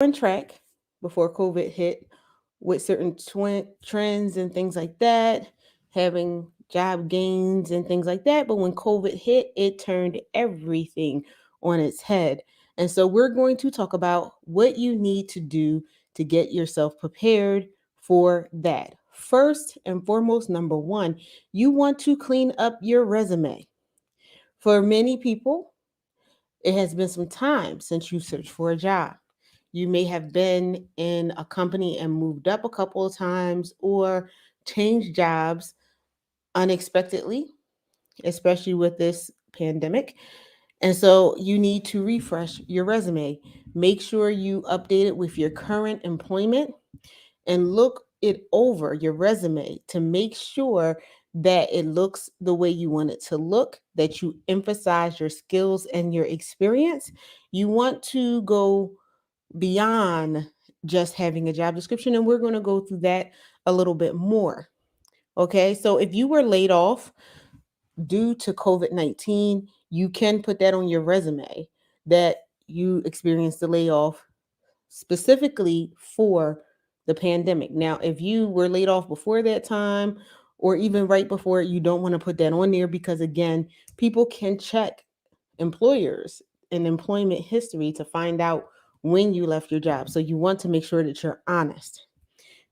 on track before COVID hit with certain trends and things like that, having job gains and things like that. But when COVID hit, it turned everything on its head. And so we're going to talk about what you need to do to get yourself prepared for that. First and foremost, number one, you want to clean up your resume. For many people, it has been some time since you searched for a job. You may have been in a company and moved up a couple of times or changed jobs unexpectedly, especially with this pandemic. And so you need to refresh your resume. Make sure you update it with your current employment and look it over your resume to make sure that it looks the way you want it to look, that you emphasize your skills and your experience. You want to go beyond just having a job description, and we're going to go through that a little bit more. Okay, so if you were laid off due to COVID-19, you can put that on your resume that you experienced the layoff specifically for the pandemic. Now, if you were laid off before that time or even right before it, you don't want to put that on there because, again, people can check employers and employment history to find out when you left your job. So you want to make sure that you're honest.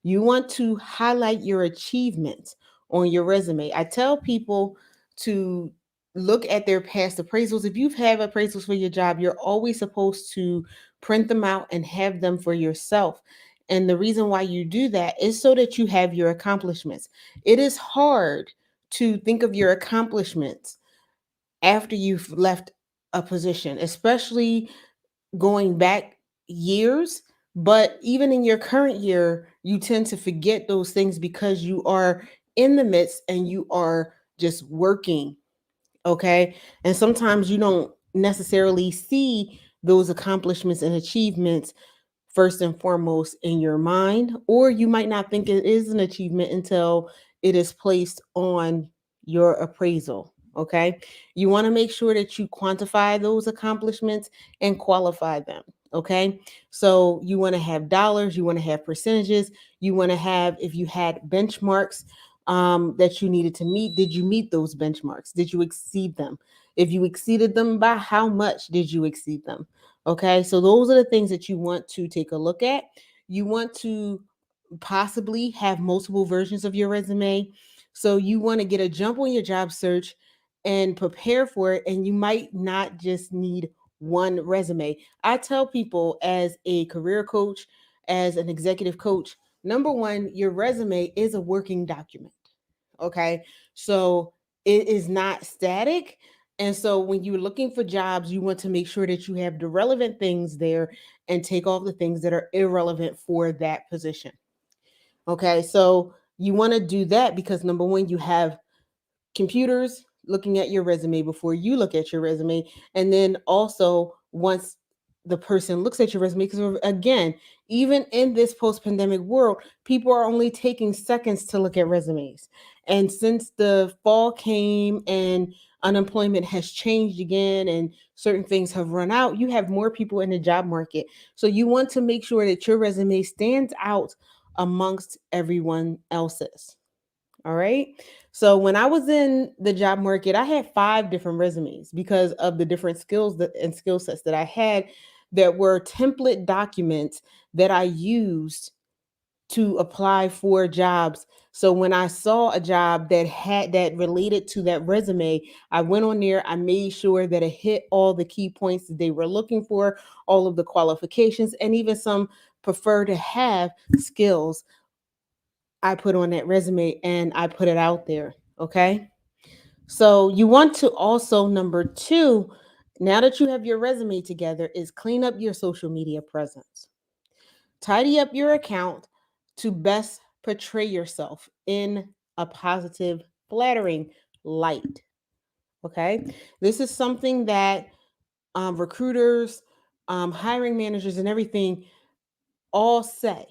You want to highlight your achievements on your resume. I tell people to look at their past appraisals. If you've had appraisals for your job, you're always supposed to print them out and have them for yourself. And the reason why you do that is so that you have your accomplishments. It is hard to think of your accomplishments after you've left a position, especially going back years. But even in your current year, you tend to forget those things because you are in the midst and you are just working. Okay. And sometimes you don't necessarily see those accomplishments and achievements first and foremost in your mind, or you might not think it is an achievement until it is placed on your appraisal. Okay. You want to make sure that you quantify those accomplishments and qualify them. Okay. So you want to have dollars, you want to have percentages, you want to have, if you had benchmarks that you needed to meet, did you meet those benchmarks? Did you exceed them? If you exceeded them, by how much did you exceed them? Okay, so those are the things that you want to take a look at. You want to possibly have multiple versions of your resume. So you want to get a jump on your job search and prepare for it. And you might not just need one resume. I tell people as a career coach, as an executive coach, number one, your resume is a working document. Okay. So it is not static. And so when you're looking for jobs, you want to make sure that you have the relevant things there and take off the things that are irrelevant for that position. Okay. So you want to do that because number one, you have computers looking at your resume before you look at your resume. And then also, once the person looks at your resume, because again, even in this post pandemic world, people are only taking seconds to look at resumes. And since the fall came and unemployment has changed again and certain things have run out, you have more people in the job market. So you want to make sure that your resume stands out amongst everyone else's. All right. So when I was in the job market, I had five different resumes because of the different skills and skill sets that I had that were template documents that I used to apply for jobs. So when I saw a job that related to that resume, I went on there, I made sure that it hit all the key points that they were looking for, all of the qualifications, and even some prefer to have skills I put on that resume and I put it out there. Okay. So you want to also, number two, now that you have your resume together, is clean up your social media presence. Tidy up your account to best portray yourself in a positive, flattering light. Okay. This is something that recruiters, hiring managers, and everything all say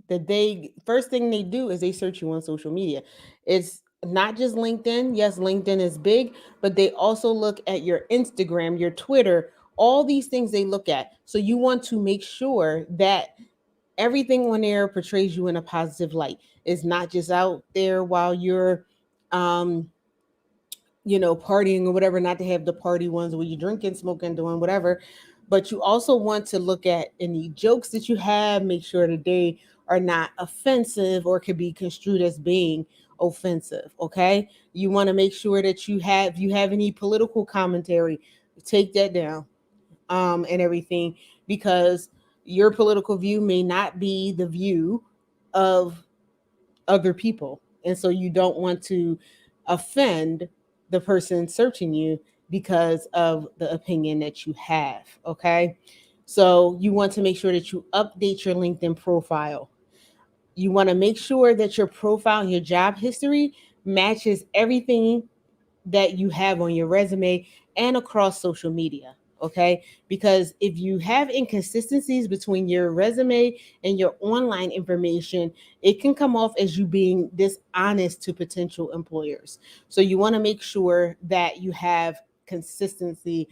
that they first thing they do is they search you on social media. It's not just LinkedIn. Yes, LinkedIn is big, but they also look at your Instagram, your Twitter, All these things they look at. So you want to make sure that everything on there portrays you in a positive light. It's not just out there while you're um partying or whatever, not to have the party ones where you're drinking, smoking, doing whatever. But you also want to look at any jokes that you have, make sure that they are not offensive or could be construed as being offensive. Okay. You want to make sure that you have any political commentary, take that down, and everything, because your political view may not be the view of other people. And so you don't want to offend the person searching you because of the opinion that you have. Okay. So you want to make sure that you update your LinkedIn profile. You want to make sure that your profile and your job history matches everything that you have on your resume and across social media. Okay. Because if you have inconsistencies between your resume and your online information, it can come off as you being dishonest to potential employers. So you want to make sure that you have consistency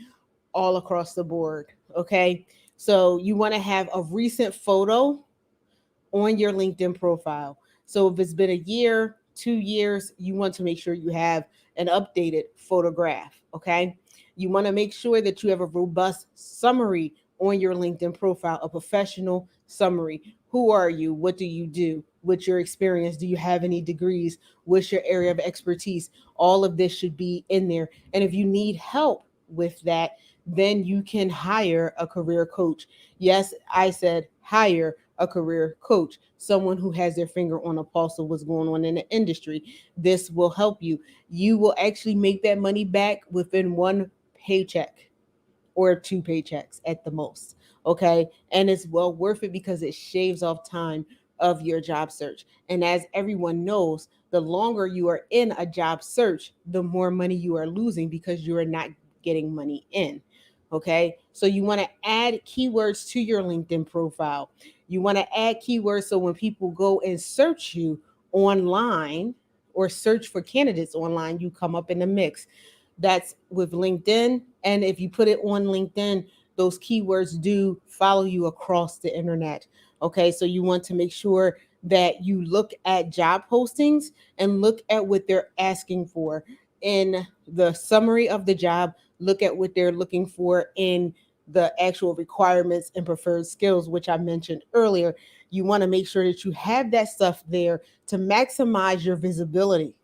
all across the board. Okay. So you want to have a recent photo on your LinkedIn profile. So if it's been a year, 2 years, you want to make sure you have an updated photograph. Okay. You want to make sure that you have a robust summary on your LinkedIn profile, a professional summary. Who are you? What do you do? What's your experience? Do you have any degrees? What's your area of expertise? All of this should be in there. And if you need help with that, then you can hire a career coach. Yes, I said hire a career coach, someone who has their finger on a pulse of what's going on in the industry. This will help you. You will actually make that money back within one paycheck or two paychecks at the most. Okay. And it's well worth it because it shaves off time of your job search. And as everyone knows, the longer you are in a job search, the more money you are losing because you are not getting money in. Okay. So you want to add keywords to your LinkedIn profile. You want to add keywords so when people go and search you online or search for candidates online, you come up in the mix. That's with LinkedIn. And if you put it on LinkedIn, those keywords do follow you across the internet. Okay, so you want to make sure that you look at job postings and look at what they're asking for in the summary of the job. Look at what they're looking for in the actual requirements and preferred skills, which I mentioned earlier. You want to make sure that you have that stuff there to maximize your visibility.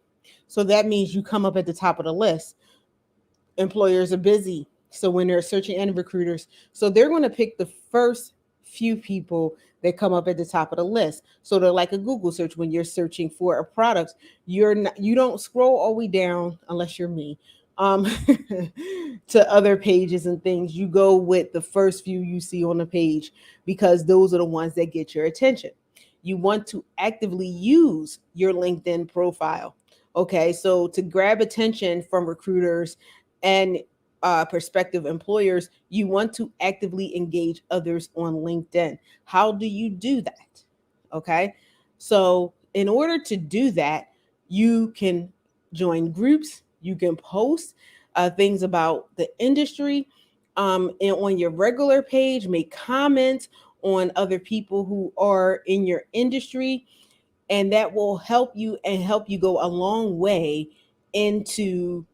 So that means you come up at the top of the list. Employers are busy. So when they're searching and recruiters, so they're going to pick the first few people that come up at the top of the list. So they're like a Google search when you're searching for a product. You don't scroll all the way down unless you're me. Um, to other pages and things. You go with the first few you see on the page because those are the ones that get your attention. You want to actively use your LinkedIn profile. Okay, so to grab attention from recruiters and prospective employers, you want to actively engage others on LinkedIn. How do you do that? Okay, so in order to do that, you can join groups, you can post things about the industry, and on your regular page, make comments on other people who are in your industry, and that will help you and help you go a long way into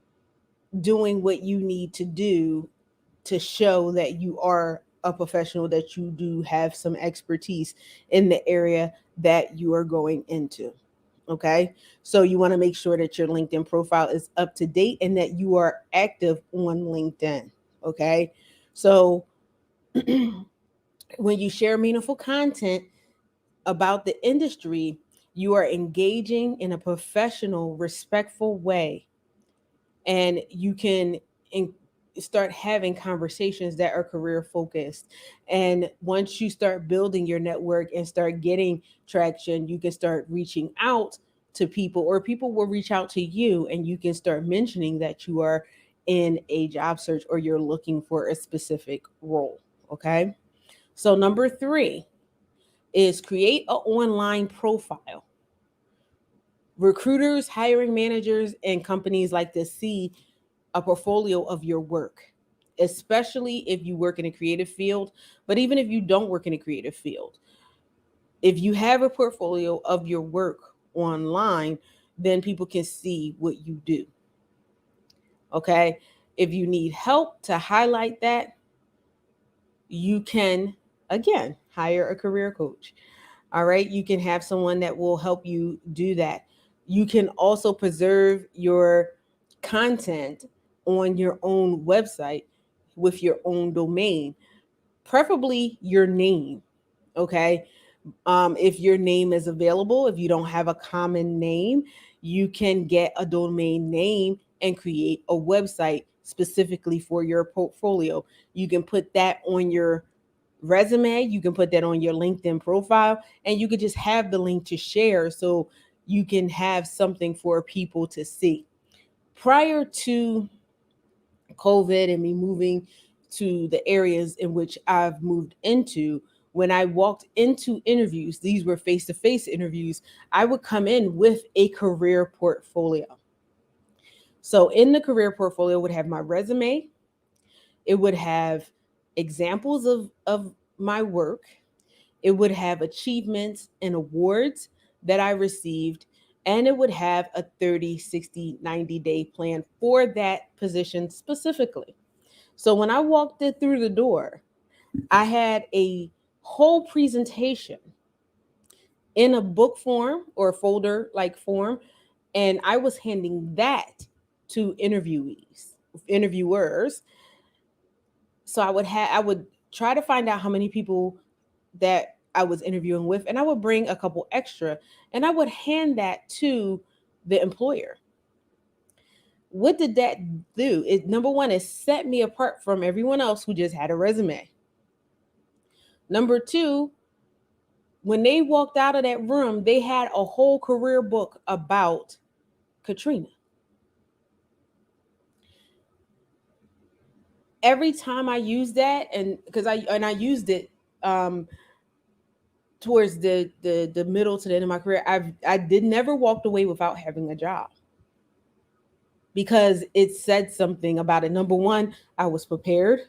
doing what you need to do to show that you are a professional, that you do have some expertise in the area that you are going into. Okay. So you want to make sure that your LinkedIn profile is up to date and that you are active on LinkedIn. Okay. So when you share meaningful content about the industry, you are engaging in a professional, respectful way, and you can in, start having conversations that are career focused. And once you start building your network and start getting traction, you can start reaching out to people, or people will reach out to you, and you can start mentioning that you are in a job search or you're looking for a specific role. Okay. So, number three is create an online profile. Recruiters, hiring managers, and companies like to see a portfolio of your work. especially if you work in a creative field. But even if you don't work in a creative field, if you have a portfolio of your work online, then people can see what you do. Okay. If you need help to highlight that, you can, again, hire a career coach. All right. You can have someone that will help you do that. You can also preserve your content on your own website with your own domain, preferably your name. Okay. If your name is available, if you don't have a common name, you can get a domain name and create a website specifically for your portfolio. You can put that on your resume, you can put that on your LinkedIn profile, and you could just have the link to share so you can have something for people to see. Prior to COVID and me moving to the areas in which I've moved into, when I walked into interviews, these were face to face interviews, I would come in with a career portfolio. So in the career portfolio would have my resume, it would have examples of my work, it would have achievements and awards that I received, and it would have a 30, 60, 90-day plan for that position specifically. So when I walked it through the door, I had a whole presentation in a book form or folder like form, and I was handing that to interviewers. So I would try to find out how many people that I was interviewing with, and I would bring a couple extra, and I would hand that to the employer. What did that do? It, number one, it set me apart from everyone else who just had a resume. Number two, when they walked out of that room, they had a whole career book about Katrina. Every time I used that, and because I used it towards the middle to the end of my career, I did never walked away without having a job because it said something about it. Number one, I was prepared.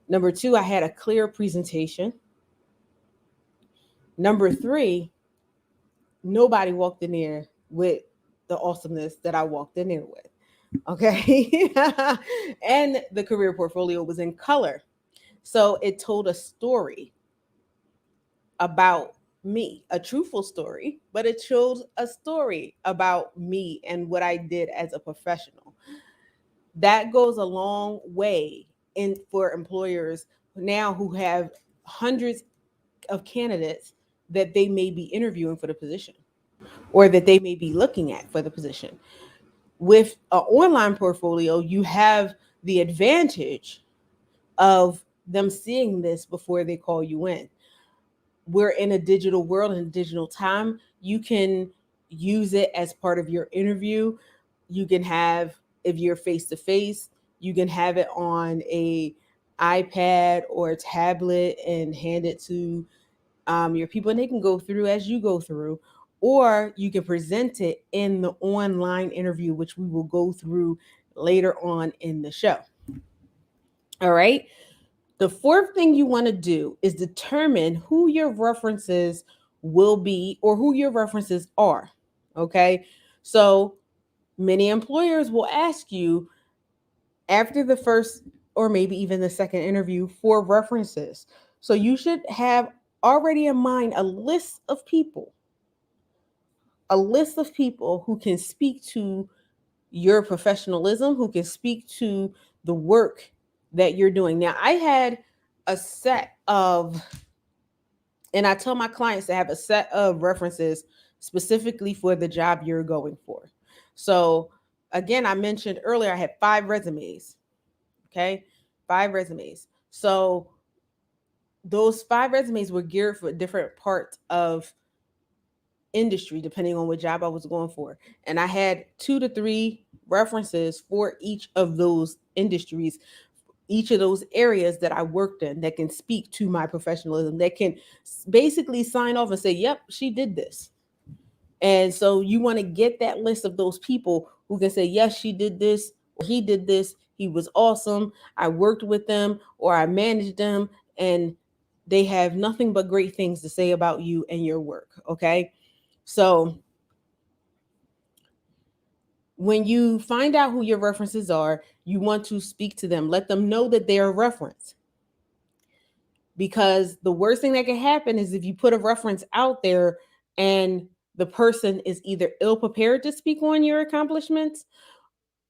Number two, I had a clear presentation. Number three, nobody walked in there with the awesomeness that I walked in there with. Okay. And the career portfolio was in color. So it told a story about me, a truthful story, but it shows a story about me and what I did as a professional. That goes a long way in for employers now who have hundreds of candidates that they may be interviewing for the position or that they may be looking at for the position. With an online portfolio, you have the advantage of them seeing this before they call you in. We're in a digital world and digital time. You can use it as part of your interview. You can have, if you're face to face, you can have it on a iPad or a tablet and hand it to your people, and they can go through as you go through, or you can present it in the online interview, which we will go through later on in the show. All right. The fourth thing you want to do is determine who your references will be or who your references are. Okay. So many employers will ask you after the first or maybe even the second interview for references. So you should have already in mind a list of people who can speak to your professionalism, who can speak to the work that you're doing. Now, I had a set of, and I tell my clients to have a set of references specifically for the job you're going for. So, again, I mentioned earlier I had 5 resumes. Okay, 5 resumes. So, those 5 resumes were geared for different parts of industry depending on what job I was going for. And I had 2 to 3 references for each of those industries, each of those areas that I worked in that can speak to my professionalism, that can basically sign off and say, yep, she did this. And so you want to get that list of those people who can say, yes, she did this, or he did this, he was awesome, I worked with them or I managed them, and they have nothing but great things to say about you and your work. Okay. So when you find out who your references are, you want to speak to them, let them know that they're a reference. Because the worst thing that can happen is if you put a reference out there and the person is either ill prepared to speak on your accomplishments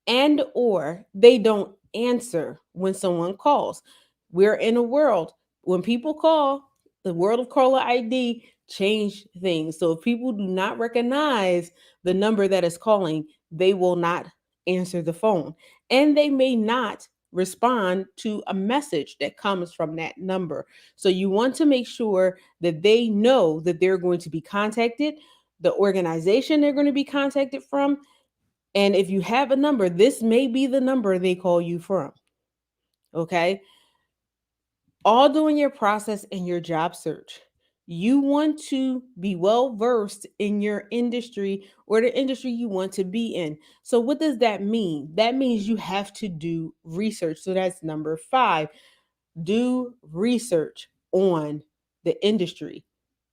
and or they don't answer when someone calls. We're in a world when people call, the world of caller ID changed things. So if people do not recognize the number that is calling, they will not answer the phone, and they may not respond to a message that comes from that number. So you want to make sure that they know that they're going to be contacted, the organization they're going to be contacted from, and if you have a number, this may be the number they call you from. Okay. All during your process in your job search, you want to be well versed in your industry or the industry you want to be in. So, what does that mean? That means you have to do research. So, that's number 5. Do research on the industry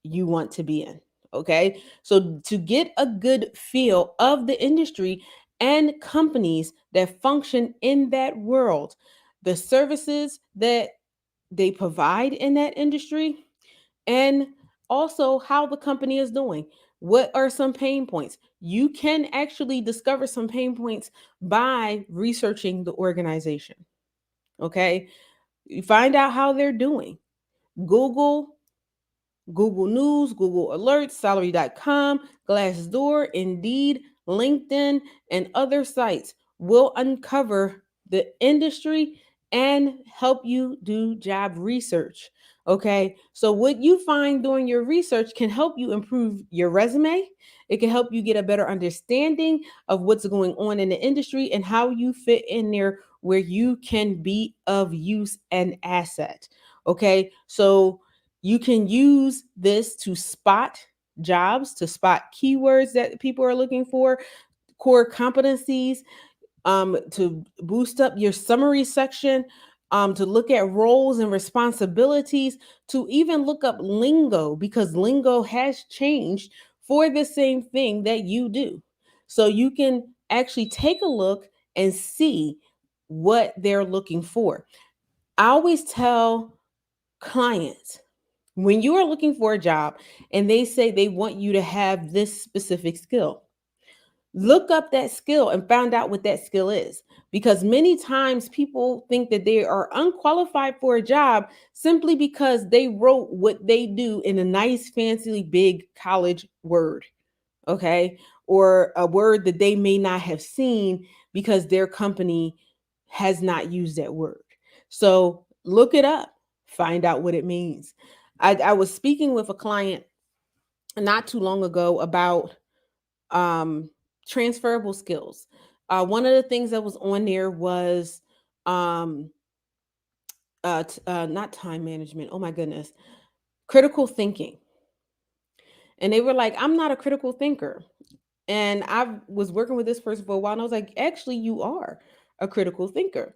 you want to be in. Okay. So to get a good feel of the industry and companies that function in that world, the services that they provide in that industry, and also how the company is doing. What are some pain points? You can actually discover some pain points by researching the organization. Okay. You find out how they're doing. Google, Google News, Google Alerts, salary.com, Glassdoor, Indeed, LinkedIn, and other sites will uncover the industry and help you do job research. Okay, so what you find doing your research can help you improve your resume. It can help you get a better understanding of what's going on in the industry and how you fit in there where you can be of use and asset. Okay, so you can use this to spot jobs, to spot keywords that people are looking for, core competencies, to boost up your summary section, to look at roles and responsibilities, to even look up lingo because lingo has changed for the same thing that you do. So you can actually take a look and see what they're looking for. I always tell clients, when you are looking for a job and they say they want you to have this specific skill, look up that skill and find out what that skill is. Because many times people think that they are unqualified for a job simply because they wrote what they do in a nice, fancy, big college word. Okay. Or a word that they may not have seen because their company has not used that word. So look it up, find out what it means. I was speaking with a client not too long ago about um, transferable skills. One of the things that was on there was um, not time management. Oh my goodness, critical thinking. And they were like, "I'm not a critical thinker." And I was working with this person for a while, and I was like, "Actually, you are a critical thinker."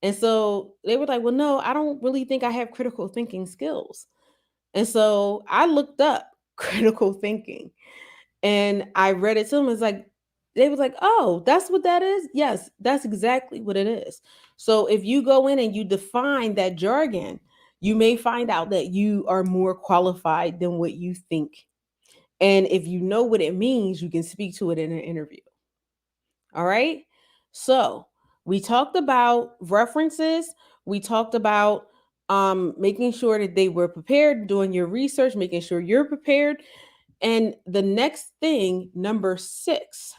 And so they were like, "Well, no, I don't really think I have critical thinking skills." And so I looked up critical thinking and I read it to them. It's like, they was like, "Oh, that's what that is?" Yes, that's exactly what it is. So if you go in and you define that jargon, you may find out that you are more qualified than what you think. And if you know what it means, you can speak to it in an interview. All right. So we talked about references. We talked about making sure that they were prepared, doing your research, making sure you're prepared. And the next thing, number 6,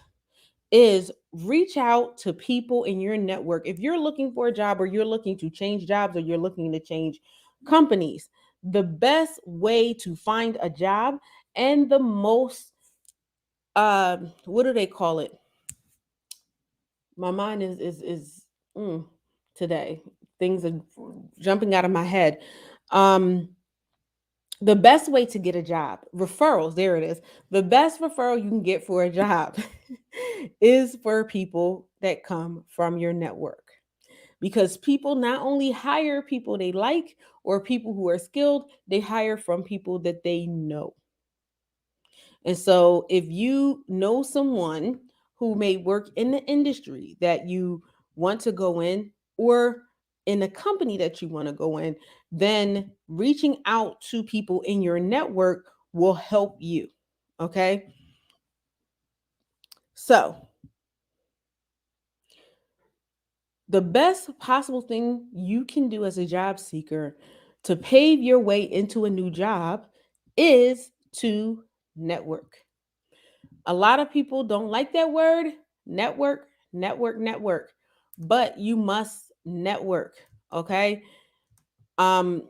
is reach out to people in your network. If you're looking for a job or you're looking to change jobs or you're looking to change companies, the best way to find a job and the most what do they call it? My mind is today. Things are jumping out of my head. Um the best way to get a job, referrals, there it is. The best referral you can get for a job is for people that come from your network. because people not only hire people they like or people who are skilled, they hire from people that they know. And so if you know someone who may work in the industry that you want to go in, or in a company that you want to go in, then reaching out to people in your network will help you. Okay. So the best possible thing you can do as a job seeker to pave your way into a new job is to network. A lot of people don't like that word, network, network, network, but you must network, okay? Um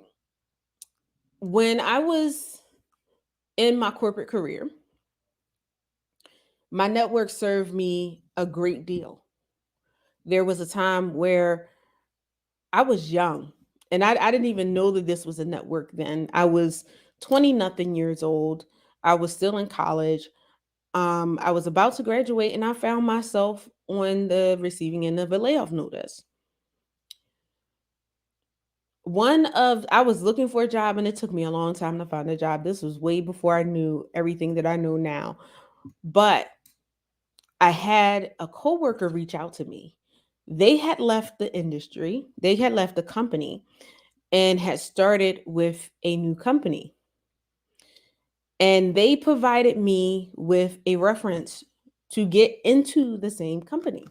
when I was in my corporate career, my network served me a great deal. There was a time where I was young and I didn't even know that this was a network then. I was 20 nothing years old. I was still in college. I was about to graduate and I found myself on the receiving end of a layoff notice. I was looking for a job and it took me a long time to find a job. This was way before I knew everything that I know now. But I had a coworker reach out to me. They had left the industry, they had left the company and had started with a new company. And they provided me with a reference to get into the same company.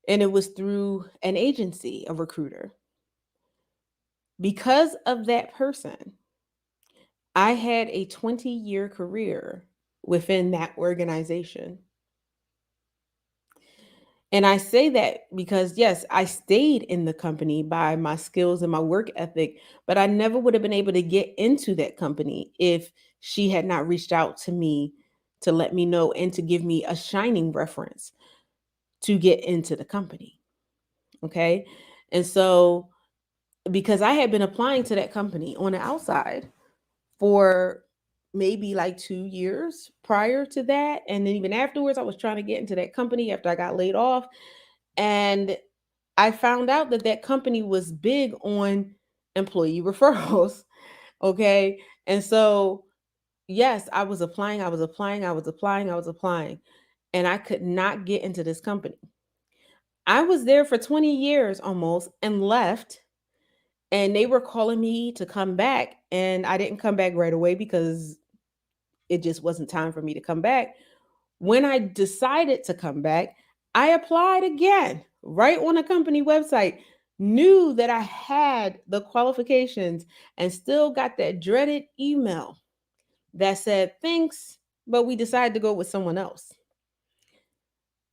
And it was through an agency, a recruiter. Because of that person, I had a 20-year career within that organization. And I say that because, yes, I stayed in the company by my skills and my work ethic, but I never would have been able to get into that company if she had not reached out to me to let me know and to give me a shining reference to get into the company. Okay. And so, because I had been applying to that company on the outside for maybe like 2 years prior to that. And then even afterwards, I was trying to get into that company after I got laid off. And I found out that that company was big on employee referrals. Okay. And so, yes, I was applying, I was applying, I was applying, I was applying, and I could not get into this company. I was there for 20 years almost and left, and they were calling me to come back. And I didn't come back right away because it just wasn't time for me to come back. When I decided to come back, I applied again right on a company website, knew that I had the qualifications, and still got that dreaded email that said, thanks, but we decided to go with someone else.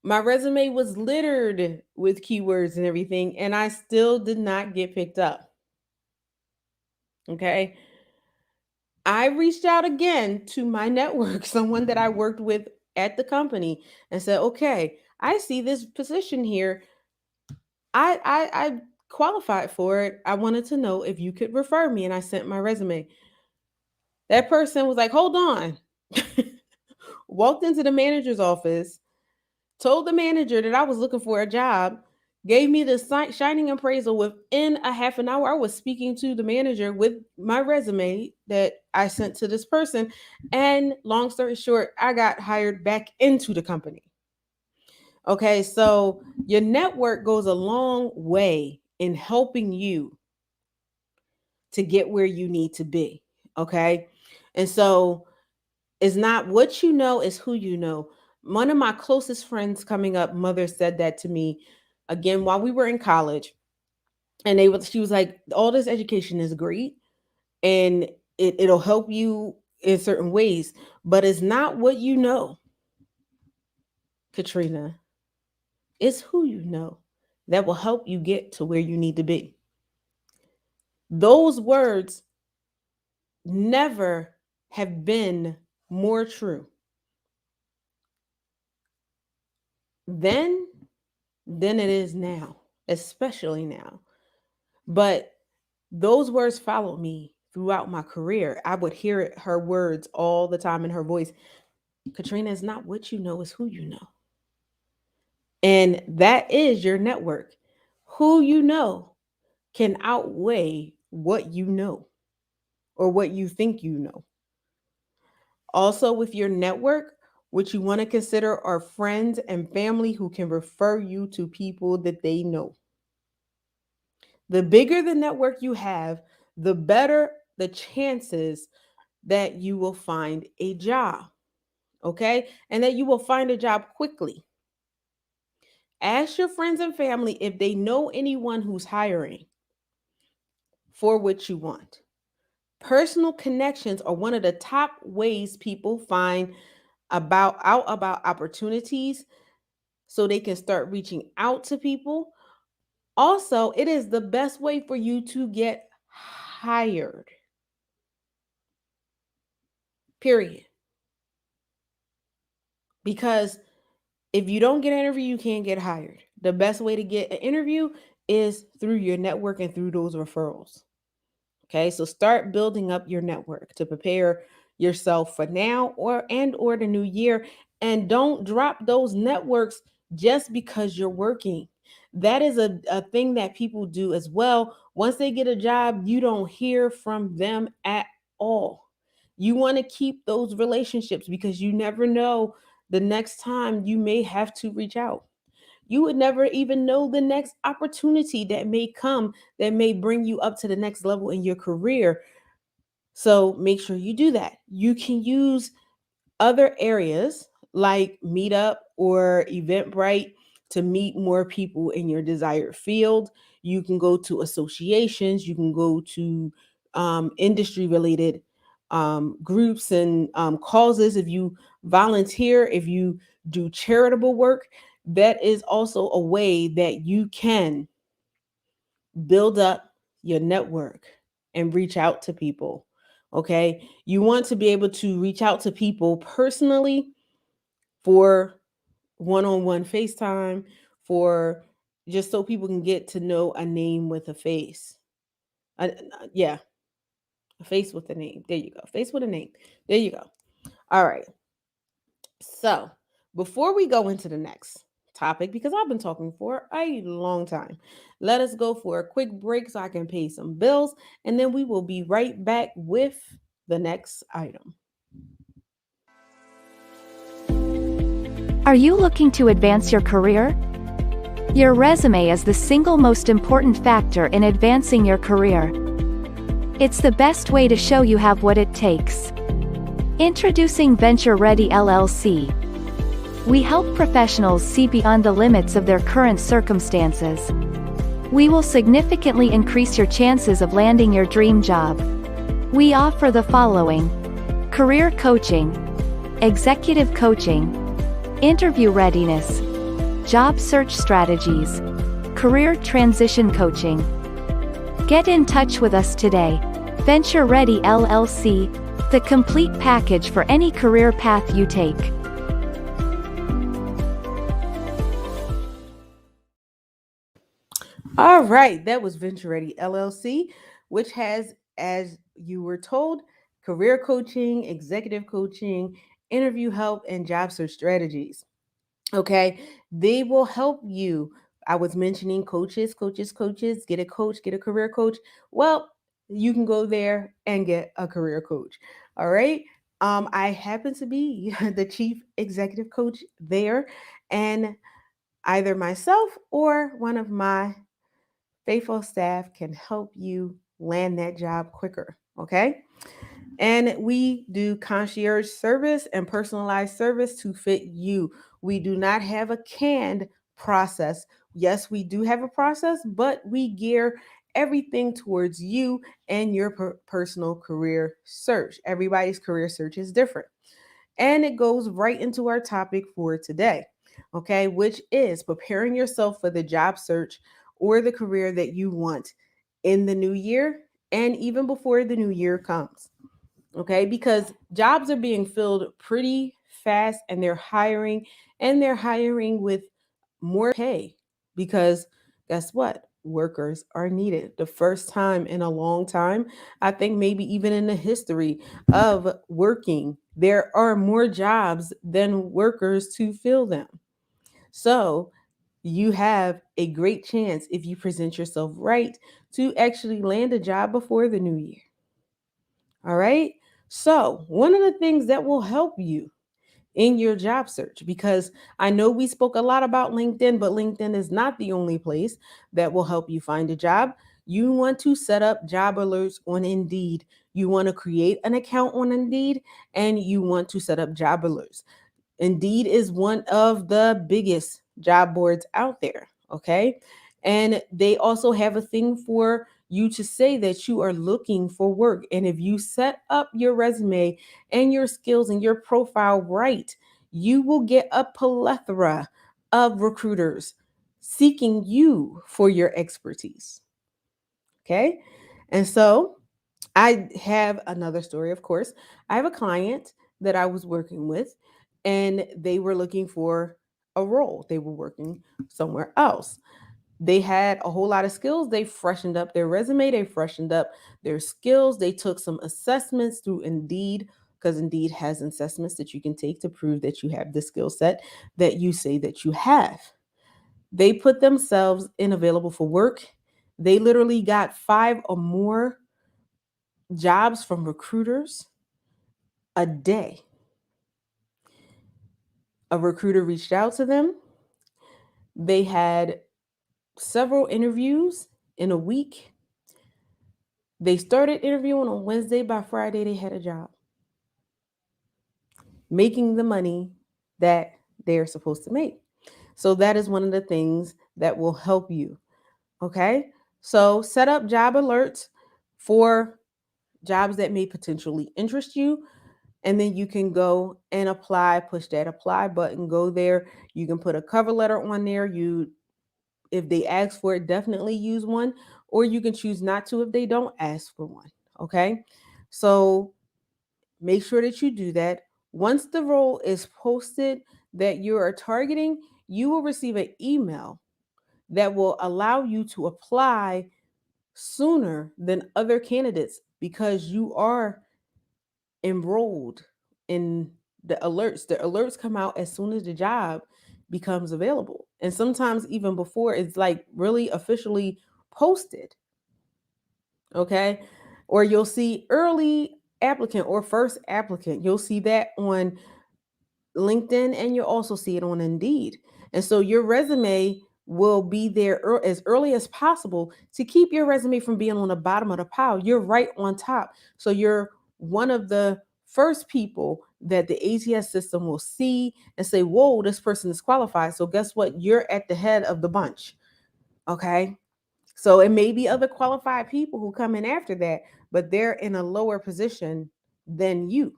My resume was littered with keywords and everything, and I still did not get picked up. Okay. I reached out again to my network, someone that I worked with at the company, and said, okay, I see this position here. I qualified for it. I wanted to know if you could refer me. And I sent my resume. That person was like, hold on. Walked into the manager's office, told the manager that I was looking for a job, gave me the shining appraisal. Within a half an hour, I was speaking to the manager with my resume that I sent to this person. And long story short, I got hired back into the company. Okay, so your network goes a long way in helping you to get where you need to be. Okay, and so it's not what you know, it's who you know. One of my closest friends coming up, mother said that to me again while we were in college. And she was like, all this education is great and it'll help you in certain ways, but it's not what you know, Katrina. It's who you know that will help you get to where you need to be. Those words never have been more true then than it is now, especially now. But those words followed me throughout my career. I would hear her words all the time in her voice. Katrina, is not what you know, is who you know. And that is your network. who you know can outweigh what you know or what you think you know. Also, with your network, what you want to consider are friends and family who can refer you to people that they know. The bigger the network you have, the better the chances that you will find a job, okay? And that you will find a job quickly. Ask your friends and family if they know anyone who's hiring for what you want. Personal connections are one of the top ways people find about opportunities so they can start reaching out to people. Also, it is the best way for you to get hired. Period. Because if you don't get an interview, you can't get hired. The best way to get an interview is through your network and through those referrals. Okay, so start building up your network to prepare yourself for now or the new year. And don't drop those networks just because you're working. That is a thing that people do as well. Once they get a job, you don't hear from them at all. You want to keep those relationships because you never know the next time you may have to reach out. You would never even know the next opportunity that may come that may bring you up to the next level in your career. So make sure you do that. You can use other areas like Meetup or Eventbrite to meet more people in your desired field. You can go to associations, you can go to industry related groups and causes. If you volunteer, if you do charitable work, that is also a way that you can build up your network and reach out to people. Okay. You want to be able to reach out to people personally for one on one FaceTime, for just so people can get to know a name with a face. Yeah, a face with a name. There you go. Face with a name. There you go. All right. So before we go into the next topic, because I've been talking for a long time, let us go for a quick break so I can pay some bills, and then we will be right back with the next item. Are you looking to advance your career? Your resume is the single most important factor in advancing your career. It's the best way to show you have what it takes. Introducing Venture Ready LLC. We help professionals see beyond the limits of their current circumstances. We will significantly increase your chances of landing your dream job. We offer the following: career coaching, executive coaching, interview readiness, job search strategies, career transition coaching. Get in touch with us today. Venture Ready LLC, the complete package for any career path you take. All right, that was Venture Ready LLC, which has, as you were told, career coaching, executive coaching, interview help, and job search strategies. Okay, they will help you. I was mentioning coaches, get a coach, get a career coach. Well, you can go there and get a career coach. All right. I happen to be the chief executive coach there, and either myself or one of my faithful staff can help you land that job quicker. Okay. And we do concierge service and personalized service to fit you. We do not have a canned process. Yes, we do have a process, but we gear everything towards you and your personal career search. Everybody's career search is different. And it goes right into our topic for today, okay, which is preparing yourself for the job search or the career that you want in the new year and even before the new year comes. Okay, because jobs are being filled pretty fast and they're hiring with more pay because guess what? Workers are needed. The first time in a long time, I think maybe even in the history of working, there are more jobs than workers to fill them. So you have a great chance, if you present yourself right, to actually land a job before the new year. All right. So, one of the things that will help you in your job search, because I know we spoke a lot about LinkedIn, but LinkedIn is not the only place that will help you find a job. You want to set up job alerts on Indeed. You want to create an account on Indeed, and you want to set up job alerts. Indeed is one of the biggest job boards out there. Okay. And they also have a thing for you to say that you are looking for work. And if you set up your resume and your skills and your profile right, you will get a plethora of recruiters seeking you for your expertise. Okay. And so I have another story, of course. I have a client that I was working with, and they were looking for a role. They were working somewhere else. They had a whole lot of skills. They freshened up their resume, they freshened up their skills. They took some assessments through Indeed, because Indeed has assessments that you can take to prove that you have the skill set that you say that you have. They put themselves in available for work. They literally got 5 or more jobs from recruiters a day. A recruiter reached out to them. They had several interviews in a week. They started interviewing on Wednesday. By Friday, they had a job, making the money that they're supposed to make. So, that is one of the things that will help you. Okay. So, set up job alerts for jobs that may potentially interest you. And then you can go and apply, push that apply button, go there. You can put a cover letter on there. If they ask for it, definitely use one, or you can choose not to if they don't ask for one. Okay. So make sure that you do that. Once the role is posted that you are targeting, you will receive an email that will allow you to apply sooner than other candidates, because you are enrolled in the alerts. The alerts come out as soon as the job becomes available. And sometimes even before it's like really officially posted. Okay. Or you'll see early applicant or first applicant. You'll see that on LinkedIn, and you'll also see it on Indeed. And so your resume will be there as early as possible to keep your resume from being on the bottom of the pile. You're right on top. So you're one of the first people that the ATS system will see and say, whoa, this person is qualified. So guess what? You're at the head of the bunch. Okay. So it may be other qualified people who come in after that, but they're in a lower position than you.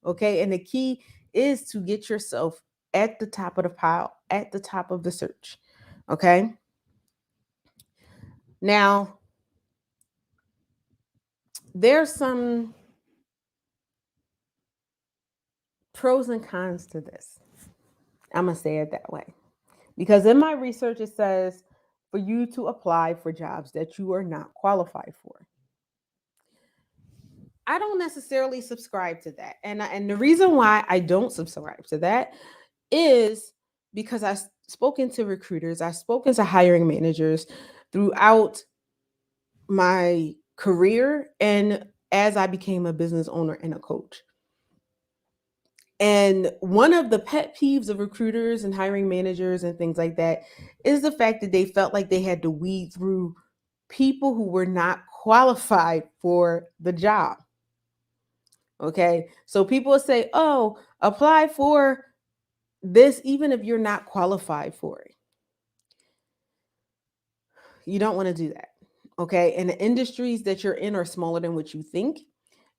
Okay. And the key is to get yourself at the top of the pile, at the top of the search. Okay. Now, there's some pros and cons to this. I'm going to say it that way. Because in my research, it says for you to apply for jobs that you are not qualified for. I don't necessarily subscribe to that. And the reason why I don't subscribe to that is because I've spoken to recruiters, I've spoken to hiring managers throughout my career and as I became a business owner and a coach. And one of the pet peeves of recruiters and hiring managers and things like that is the fact that they felt like they had to weed through people who were not qualified for the job. Okay. So people say, oh, apply for this, even if you're not qualified for it. You don't want to do that. Okay. And the industries that you're in are smaller than what you think.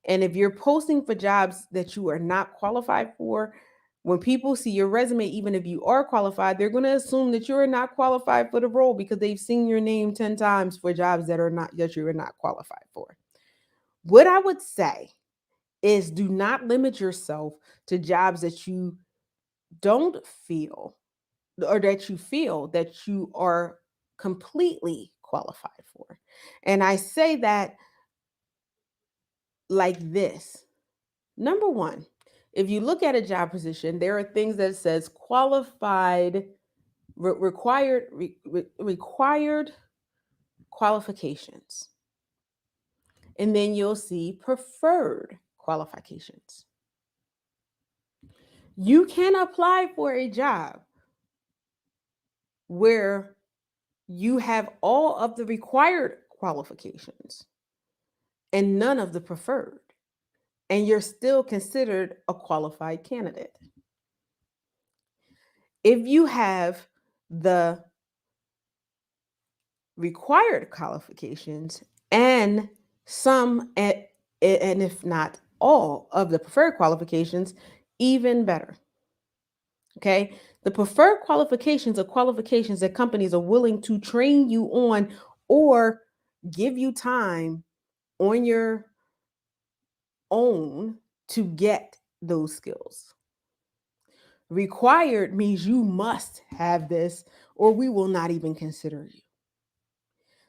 And if you're posting for jobs that you are not qualified for, when people see your resume, even if you are qualified, they're going to assume that you're not qualified for the role because they've seen your name 10 times for jobs that you are not qualified for. What I would say is do not limit yourself to jobs that you don't feel or that you feel that you are completely qualified for. And I say that like this. Number one, if you look at a job position, there are things that says qualified required qualifications. And then you'll see preferred qualifications. You can apply for a job where you have all of the required qualifications and none of the preferred, and you're still considered a qualified candidate. If you have the required qualifications and some, and if not all of the preferred qualifications, even better. Okay. The preferred qualifications are qualifications that companies are willing to train you on or give you time on your own to get those skills. Required means you must have this or we will not even consider you.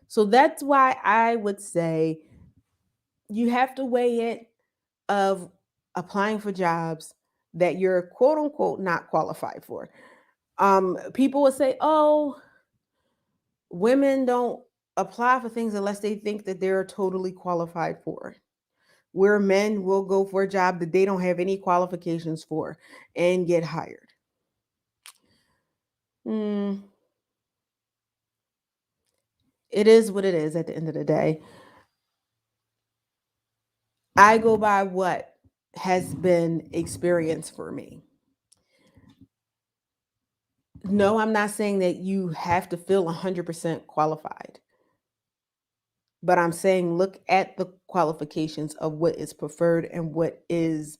So that's why I would say you have to weigh it of applying for jobs that you're quote unquote not qualified for. People would say, oh, women don't apply for things unless they think that they're totally qualified for it. Where men will go for a job that they don't have any qualifications for and get hired. Mm, it is what it is at the end of the day. I go by what has been experienced for me. No, I'm not saying that you have to feel 100% qualified, but I'm saying look at the qualifications of what is preferred and what is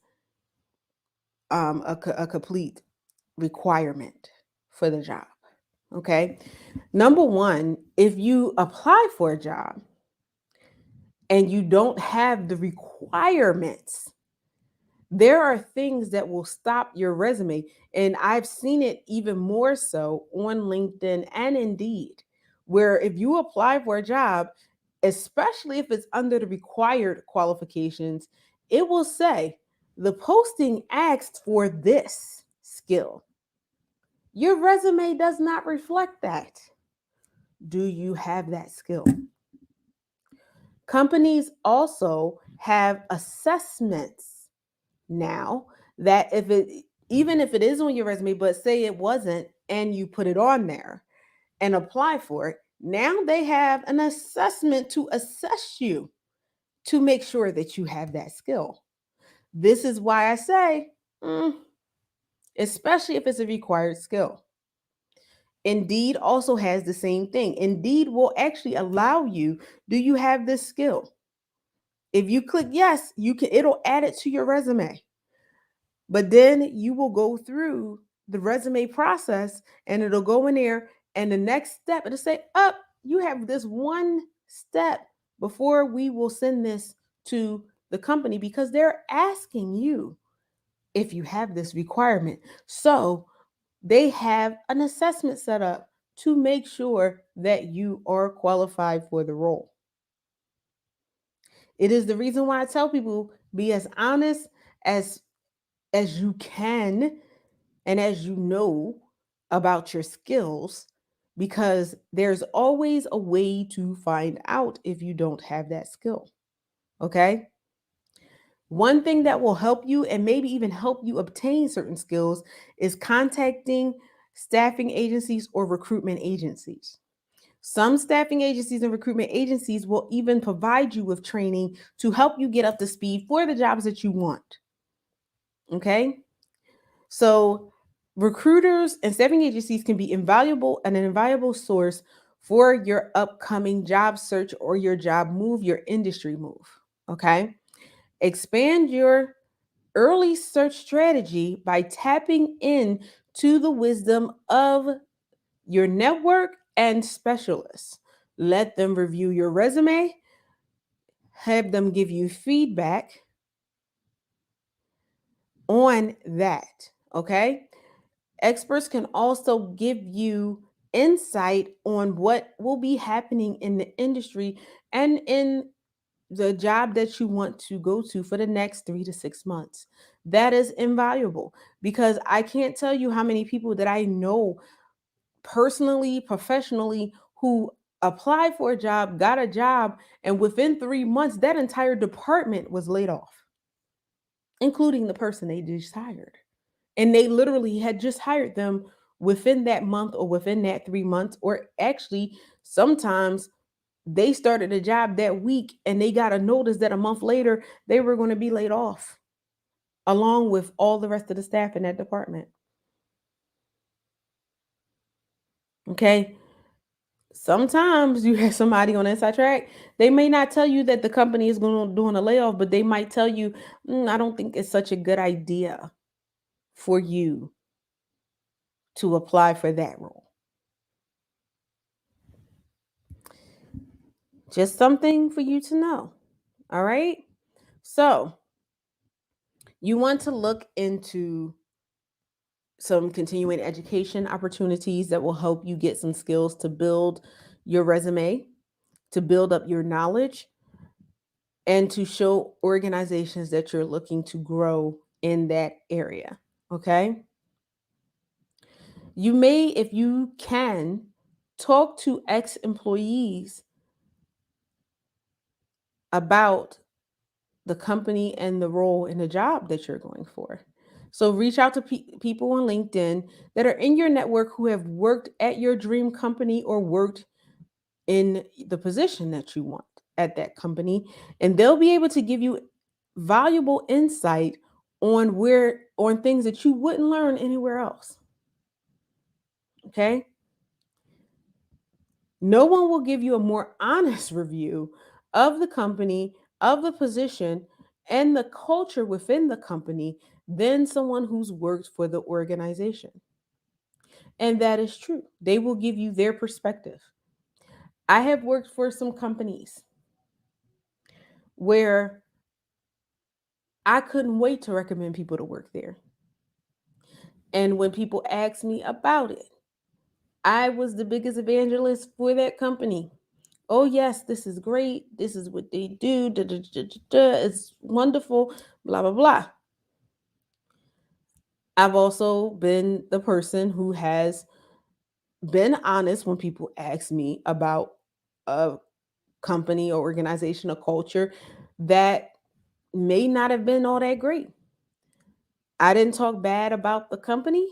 a complete requirement for the job. Okay. Number one, if you apply for a job and you don't have the requirements, there are things that will stop your resume. And I've seen it even more so on LinkedIn and Indeed, where if you apply for a job, especially if it's under the required qualifications, it will say the posting asked for this skill. Your resume does not reflect that. Do you have that skill? Companies also have assessments now that if it, even if it is on your resume, but say it wasn't and you put it on there and apply for it, now they have an assessment to assess you to make sure that you have that skill. This is why I say, especially if it's a required skill. Indeed also has the same thing. Indeed will actually allow you, do you have this skill? If you click yes, you can, it'll add it to your resume. But then you will go through the resume process and it'll go in there and the next step it'll say, "Up, you have this one step before we will send this to the company because they're asking you if you have this requirement." So they have an assessment set up to make sure that you are qualified for the role. It is the reason why I tell people be as honest as you can and as you know about your skills because there's always a way to find out if you don't have that skill. Okay? One thing that will help you and maybe even help you obtain certain skills is contacting staffing agencies or recruitment agencies. Some staffing agencies and recruitment agencies will even provide you with training to help you get up to speed for the jobs that you want. Okay? So, recruiters and staffing agencies can be invaluable and an invaluable source for your upcoming job search or your job move, your industry move. Okay? Expand your early search strategy by tapping in to the wisdom of your network and specialists. Let them review your resume, have them give you feedback on that. Okay. Experts can also give you insight on what will be happening in the industry and in the job that you want to go to for the next 3 to 6 months. That is invaluable because I can't tell you how many people that I know personally, professionally, who applied for a job, got a job, and within 3 months, that entire department was laid off, including the person they just hired. And they literally had just hired them within that month or within that 3 months, or actually, sometimes they started a job that week and they got a notice that a month later they were going to be laid off, along with all the rest of the staff in that department. Okay. Sometimes you have somebody on the inside track. They may not tell you that the company is going to doing a layoff, but they might tell you, I don't think it's such a good idea for you to apply for that role. Just something for you to know. All right. So you want to look into some continuing education opportunities that will help you get some skills to build your resume, to build up your knowledge, and to show organizations that you're looking to grow in that area. Okay. You may, if you can, talk to ex employees about the company and the role in the job that you're going for. So reach out to people on LinkedIn that are in your network who have worked at your dream company or worked in the position that you want at that company, and they'll be able to give you valuable insight on things that you wouldn't learn anywhere else. Okay? No one will give you a more honest review of the company, of the position, and the culture within the company than someone who's worked for the organization. And that is true. They will give you their perspective. I have worked for some companies where I couldn't wait to recommend people to work there. And when people asked me about it, I was the biggest evangelist for that company. Oh, yes, this is great. This is what they do. Da, da, da, da, da. It's wonderful. Blah, blah, blah. I've also been the person who has been honest when people ask me about a company or organization or culture that may not have been all that great. I didn't talk bad about the company.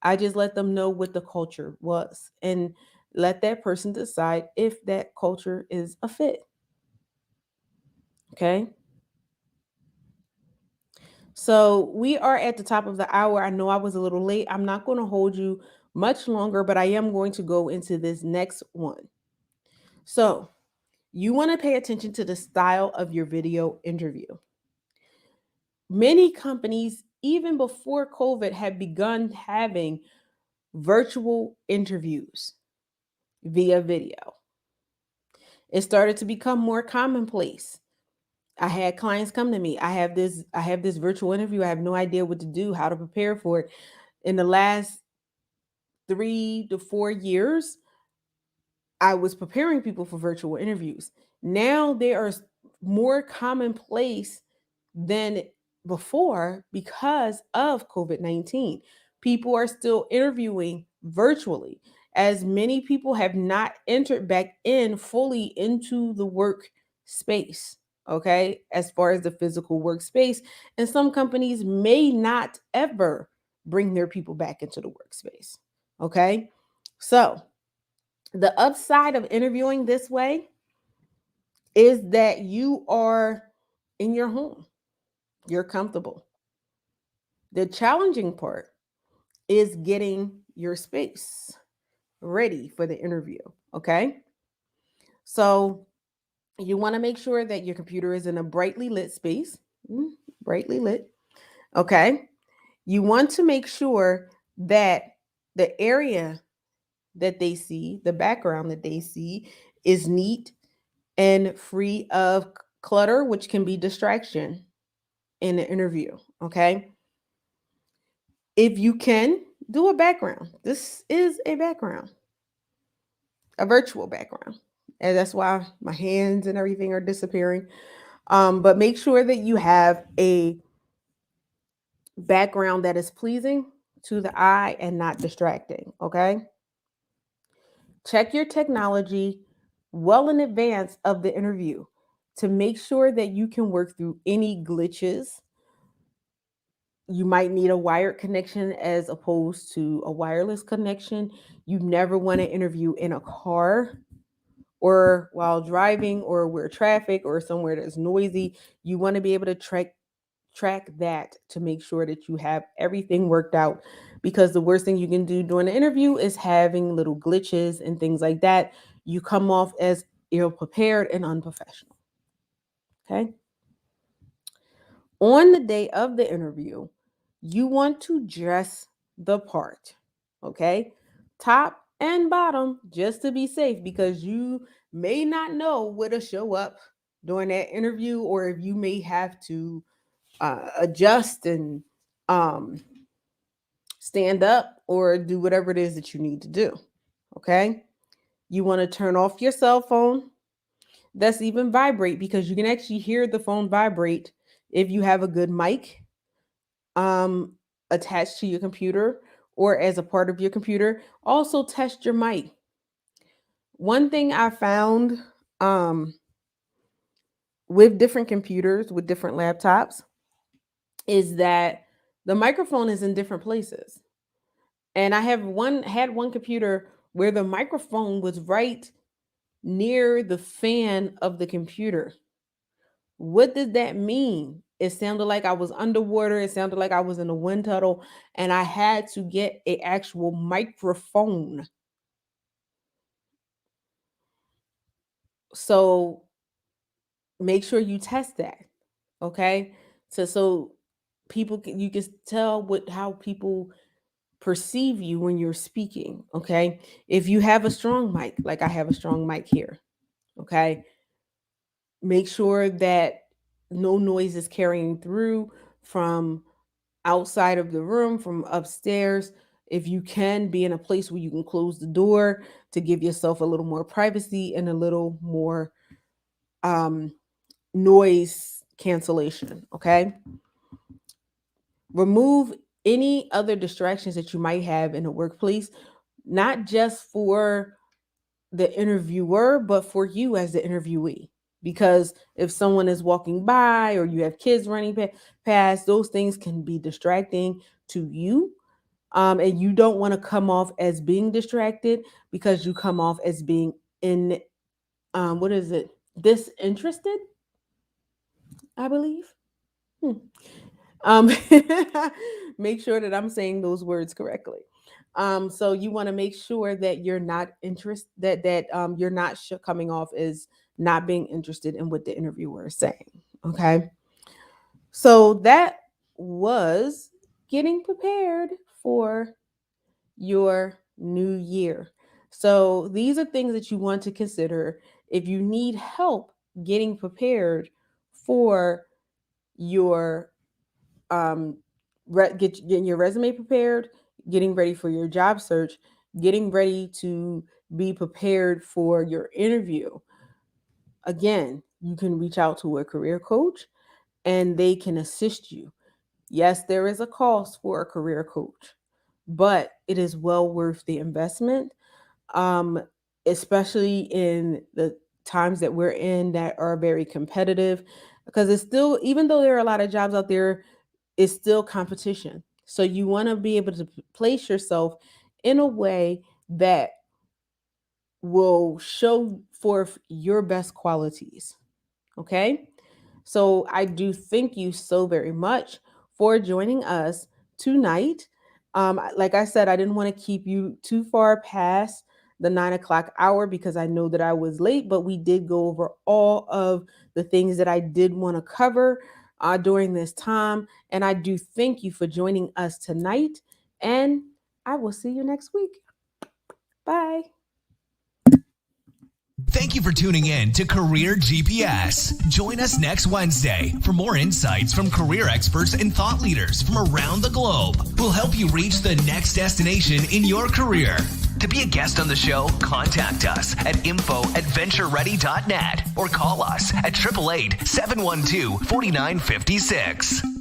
I just let them know what the culture was and let that person decide if that culture is a fit. Okay. So we are at the top of the hour. I know I was a little late. I'm not going to hold you much longer, but I am going to go into this next one. So you want to pay attention to the style of your video interview. Many companies, even before COVID, have begun having virtual interviews via video. It started to become more commonplace. I had clients come to me. I have this virtual interview. I have no idea what to do, how to prepare for it. In the last 3 to 4 years, I was preparing people for virtual interviews. Now they are more commonplace than before because of COVID-19. People are still interviewing virtually, as many people have not entered back in fully into the work space. Okay, as far as the physical workspace, and some companies may not ever bring their people back into the workspace. Okay, so the upside of interviewing this way is that you are in your home, you're comfortable. The challenging part is getting your space ready for the interview. Okay. So you want to make sure that your computer is in a brightly lit space, brightly lit. Okay. You want to make sure that the area that they see, the background that they see, is neat and free of clutter, which can be distraction in an interview. Okay. If you can, do a background. This is a background, a virtual background. And that's why my hands and everything are disappearing. But make sure that you have a background that is pleasing to the eye and not distracting. Okay. Check your technology well in advance of the interview to make sure that you can work through any glitches. You might need a wired connection as opposed to a wireless connection. You never want to interview in a car or while driving or where traffic or somewhere that's noisy. You want to be able to track that to make sure that you have everything worked out, because the worst thing you can do during the interview is having little glitches and things like that. You come off as ill prepared and unprofessional. Okay. On the day of the interview, you want to dress the part. Okay. Top and bottom, just to be safe, because you may not know where to show up during that interview, or if you may have to adjust and um, stand up or do whatever it is that you need to do. Okay. You want to turn off your cell phone. That's even vibrate, because you can actually hear the phone vibrate if you have a good mic um, attached to your computer or as a part of your computer. Also, test your mic. One thing I found um, with different computers, with different laptops, is that the microphone is in different places. And I had one computer where the microphone was right near the fan of the computer. What did that mean? It sounded like I was underwater. It sounded like I was in a wind tunnel, and I had to get an actual microphone. So make sure you test that, okay? So you can tell how people perceive you when you're speaking, okay? If you have a strong mic, like I have a strong mic here, okay? Make sure that no noise is carrying through from outside of the room, from upstairs. If you can, be in a place where you can close the door to give yourself a little more privacy and a little more um, noise cancellation, okay? Remove any other distractions that you might have in the workplace, not just for the interviewer, but for you as the interviewee. Because if someone is walking by or you have kids running past, those things can be distracting to you. And you don't want to come off as being distracted, because you come off as being what is it? Disinterested, I believe. Um, make sure that I'm saying those words correctly. So you want to make sure that you're not interested, that you're not coming off as not being interested in what the interviewer is saying. Okay. So that was getting prepared for your new year. So these are things that you want to consider if you need help getting prepared for your getting your resume prepared, getting ready for your job search, getting ready to be prepared for your interview. Again, you can reach out to a career coach and they can assist you. Yes, there is a cost for a career coach, but it is well worth the investment, um, especially in the times that we're in that are very competitive, because it's still, even though there are a lot of jobs out there, it's still competition. So you want to be able to place yourself in a way that will show forth your best qualities. Okay. So I do thank you so very much for joining us tonight. Like I said, I didn't want to keep you too far past the 9 o'clock hour, because I know that I was late, but we did go over all of the things that I did want to cover during this time. And I do thank you for joining us tonight. And I will see you next week. Bye. Thank you for tuning in to Career GPS. Join us next Wednesday for more insights from career experts and thought leaders from around the globe who will help you reach the next destination in your career. To be a guest on the show, contact us at info@ventureready.net or call us at 888-712-4956.